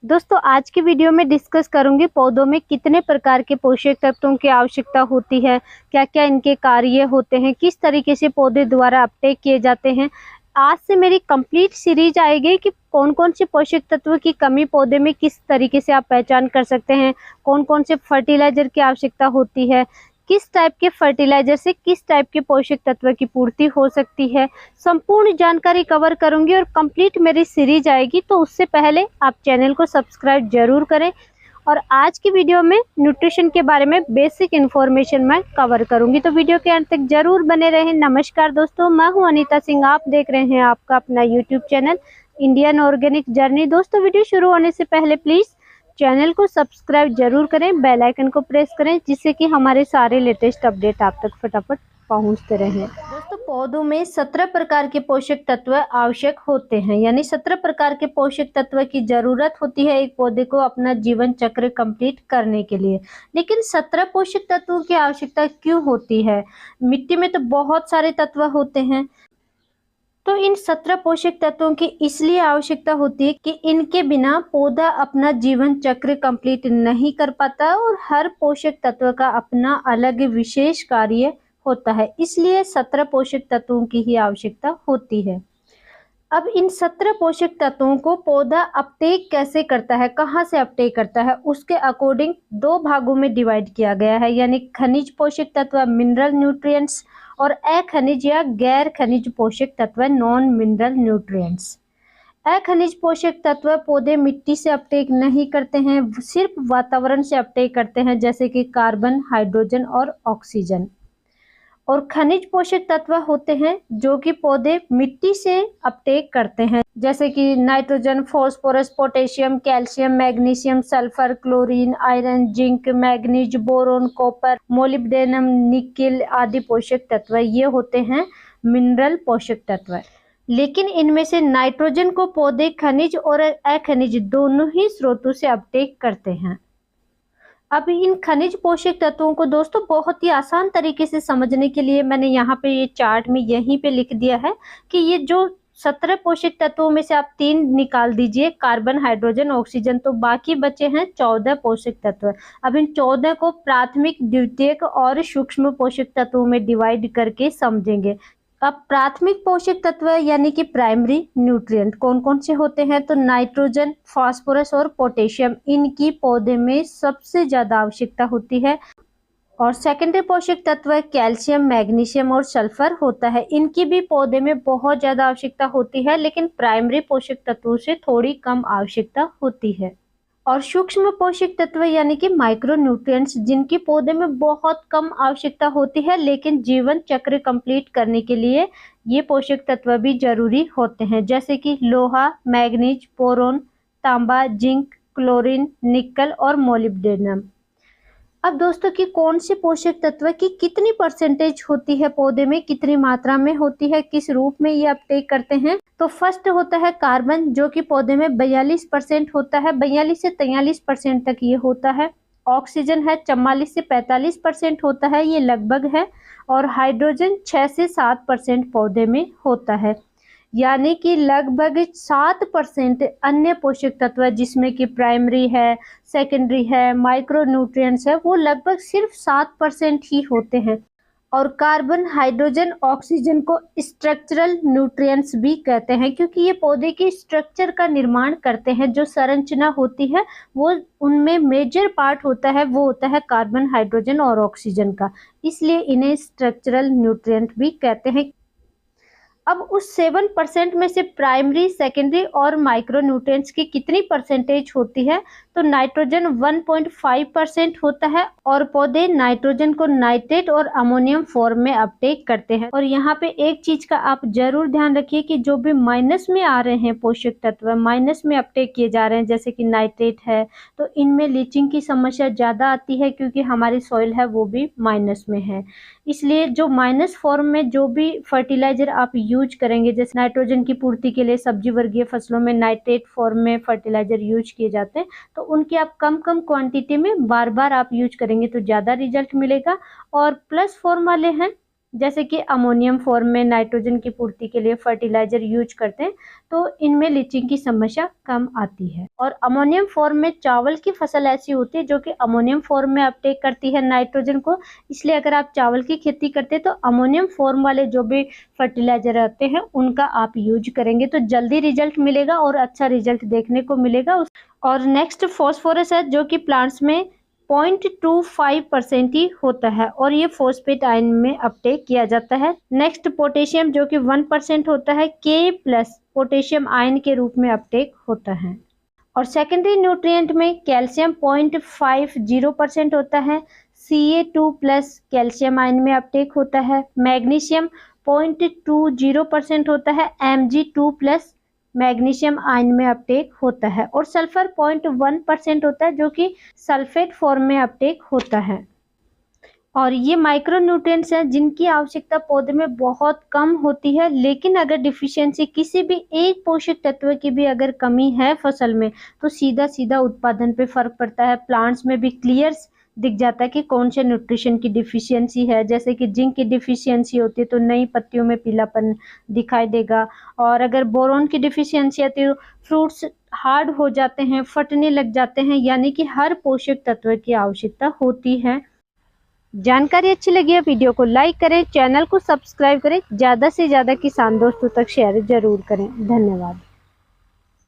दोस्तों आज की वीडियो में डिस्कस करूंगी पौधों में कितने प्रकार के पोषक तत्वों की आवश्यकता होती है, क्या क्या इनके कार्य होते हैं, किस तरीके से पौधे द्वारा अपटेक किए जाते हैं। आज से मेरी कंप्लीट सीरीज आएगी कि कौन कौन से पोषक तत्व की कमी पौधे में किस तरीके से आप पहचान कर सकते हैं, कौन कौन से फर्टिलाइजर की आवश्यकता होती है, किस टाइप के फर्टिलाइजर से किस टाइप के पोषक तत्व की पूर्ति हो सकती है। संपूर्ण जानकारी कवर करूंगी और कंप्लीट मेरी सीरीज आएगी। तो उससे पहले आप चैनल को सब्सक्राइब जरूर करें और आज की वीडियो में न्यूट्रिशन के बारे में बेसिक इन्फॉर्मेशन मैं कवर करूंगी, तो वीडियो के अंत तक जरूर बने रहें। नमस्कार दोस्तों, मैं हूं अनीता सिंह, आप देख रहे हैं आपका अपना YouTube channel Indian organic journey. दोस्तों वीडियो शुरू होने से पहले प्लीज चैनल को सब्सक्राइब जरूर करें, बेल आइकन को प्रेस करें जिससे कि हमारे सारे लेटेस्ट अपडेट आप तक फटाफट पहुंचते रहें। दोस्तों पौधों में 17 प्रकार के पोषक तत्व आवश्यक होते हैं, यानी 17 प्रकार के पोषक तत्व की जरूरत होती है एक पौधे को अपना जीवन चक्र कंप्लीट करने के लिए। लेकिन 17 पोषक तत्वों की आवश्यकता क्यों होती है? मिट्टी में तो बहुत सारे तत्व होते हैं, तो इन 17 पोषक तत्वों की इसलिए आवश्यकता होती है कि इनके बिना पौधा अपना जीवन चक्र कंप्लीट नहीं कर पाता और हर पोषक तत्व का अपना अलग विशेष कार्य होता है, इसलिए 17 पोषक तत्वों की ही आवश्यकता होती है। अब इन 17 पोषक तत्वों को पौधा अपटेक कैसे करता है, कहाँ से अपटेक करता है, उसके अकॉर्डिंग दो भागों में डिवाइड किया गया है, यानी खनिज पोषक तत्व मिनरल न्यूट्रिएंट्स और अखनिज या गैर खनिज पोषक तत्व नॉन मिनरल न्यूट्रिएंट्स। अखनिज पोषक तत्व पौधे मिट्टी से अपटेक नहीं करते हैं, सिर्फ वातावरण से अपटेक करते हैं, जैसे कि कार्बन, हाइड्रोजन और ऑक्सीजन। और खनिज पोषक तत्व होते हैं जो कि पौधे मिट्टी से अपटेक करते हैं, जैसे कि nitrogen, phosphorus, potassium, calcium, magnesium, sulphur, chlorine, iron, zinc, manganese, boron, copper, molybdenum, nickel आदि पोषक तत्व ये होते हैं मिनरल पोषक तत्व। लेकिन इनमें से नाइट्रोजन को पौधे खनिज और अखनिज दोनों ही स्रोतों से अपटेक करते हैं। अब इन खनिज पोषक तत्वों को दोस्तों बहुत ही आसान तरीके से समझने के लिए मैंने यहाँ पे ये चार्ट में यहीं पे लिख दिया है कि ये जो 17 पोषक तत्वों में से आप 3 निकाल दीजिए, कार्बन, हाइड्रोजन, ऑक्सीजन, तो बाकी बचे हैं 14 पोषक तत्व। अब इन 14 को प्राथमिक, द्वितीयक और सूक्ष्म पोषक तत्वों में डिवाइड करके समझेंगे। अब प्राथमिक पोषक तत्व यानी कि प्राइमरी न्यूट्रिएंट कौन कौन से होते हैं, तो नाइट्रोजन, फास्फोरस और पोटेशियम इनकी पौधे में सबसे ज्यादा आवश्यकता होती है। और सेकेंडरी पोषक तत्व कैल्शियम, मैग्नीशियम और सल्फर होता है, इनकी भी पौधे में बहुत ज्यादा आवश्यकता होती है, लेकिन प्राइमरी पोषक तत्वों से थोड़ी कम आवश्यकता होती है। और सूक्ष्म पोषक तत्व यानी कि माइक्रो न्यूट्रिएंट्स जिनकी पौधे में बहुत कम आवश्यकता होती है, लेकिन जीवन चक्र कंप्लीट करने के लिए ये पोषक तत्व भी जरूरी होते हैं, जैसे कि लोहा, मैग्नीज, बोरोन, तांबा, जिंक, क्लोरीन, निकल और मोलिब्डेनम। अब दोस्तों कि कौन से पोषक तत्व की कितनी परसेंटेज होती है पौधे में, कितनी मात्रा में होती है, किस रूप में ये अपटेक करते हैं, तो फर्स्ट होता है कार्बन जो कि पौधे में 42% होता है, 42 से 43% तक ये होता है। ऑक्सीजन है 44 से 45% होता है, ये लगभग है। और हाइड्रोजन 6 से 7% पौधे में होता है, यानी कि लगभग 7% अन्य पोषक तत्व जिसमें कि प्राइमरी है, सेकेंडरी है, माइक्रो न्यूट्रिएंट्स है, वो लगभग सिर्फ 7% ही होते हैं। और कार्बन, हाइड्रोजन, ऑक्सीजन को स्ट्रक्चरल न्यूट्रिएंट्स भी कहते हैं, क्योंकि ये पौधे की स्ट्रक्चर का निर्माण करते हैं, जो संरचना होती है वो उनमें मेजर पार्ट होता है, वो होता है कार्बन, हाइड्रोजन और ऑक्सीजन का, इसलिए इन्हें स्ट्रक्चरल न्यूट्रिएंट भी कहते हैं। अब उस 7% में से प्राइमरी, सेकेंडरी और माइक्रो न्यूट्रिएंट्स की कितनी परसेंटेज होती है, तो नाइट्रोजन 1.5% होता है और पौधे नाइट्रोजन को नाइट्रेट और अमोनियम फॉर्म में अपटेक करते हैं। और यहाँ पे एक चीज का आप जरूर ध्यान रखिए कि जो भी माइनस में आ रहे हैं पोषक तत्व, माइनस में अपटेक किए जा रहे हैं, जैसे कि नाइट्रेट है, तो इनमें लीचिंग की समस्या ज्यादा आती है क्योंकि हमारी सॉइल है वो भी माइनस में है। इसलिए जो माइनस फॉर्म में जो भी फर्टिलाइजर आप यूज करेंगे, जैसे नाइट्रोजन की पूर्ति के लिए सब्जी वर्गीय फसलों में नाइट्रेट फॉर्म में फर्टिलाइजर यूज किए जाते हैं, तो उनकी आप कम कम क्वांटिटी में बार बार आप यूज करेंगे तो ज़्यादा रिजल्ट मिलेगा। और प्लस फॉर्म वाले हैं जैसे कि अमोनियम फॉर्म में नाइट्रोजन की पूर्ति के लिए फर्टिलाइजर यूज करते हैं, तो इनमें लीचिंग की समस्या कम आती है। और अमोनियम फॉर्म में चावल की फसल ऐसी होती है जो कि अमोनियम फॉर्म में अपटेक करती है नाइट्रोजन को, इसलिए अगर आप चावल की खेती करते हैं तो अमोनियम फॉर्म वाले जो भी फर्टिलाइजर आते हैं उनका आप यूज करेंगे तो जल्दी रिजल्ट मिलेगा और अच्छा रिजल्ट देखने को मिलेगा। और नेक्स्ट फॉस्फोरस है जो कि प्लांट्स में 0.25% ही होता है और ये फॉस्फेट आयन में अपटेक किया जाता है। नेक्स्ट पोटेशियम जो कि 1% होता है, K+ पोटेशियम आयन के रूप में अपटेक होता है। और सेकेंडरी न्यूट्रिएंट में कैल्शियम 0.50% होता है, Ca2+ कैल्शियम आयन में अपटेक होता है। मैग्नीशियम 0.20% होता है, Mg2+ मैग्नीशियम आयन में अपटेक होता है। और सल्फर 0.1% होता है जो कि सल्फेट फॉर्म में अपटेक होता है। और ये माइक्रो न्यूट्रिएंट्स हैं जिनकी आवश्यकता पौधे में बहुत कम होती है, लेकिन अगर डिफिशियंसी किसी भी एक पोषक तत्व की भी अगर कमी है फसल में तो सीधा सीधा उत्पादन पे फर्क पड़ता है। प्लांट्स में भी क्लियर दिख जाता है कि कौन से न्यूट्रिशन की डिफिशियंसी है। जैसे कि जिंक की डिफिशियंसी होती है तो नई पत्तियों में पीलापन दिखाई देगा, और अगर बोरोन की डिफिशियंसी आती है तो फ्रूट्स हार्ड हो जाते हैं, फटने लग जाते हैं। यानी कि हर पोषक तत्व की आवश्यकता होती है। जानकारी अच्छी लगी है वीडियो को लाइक करें, चैनल को सब्सक्राइब करें, ज़्यादा से ज़्यादा किसान दोस्तों तक शेयर जरूर करें। धन्यवाद।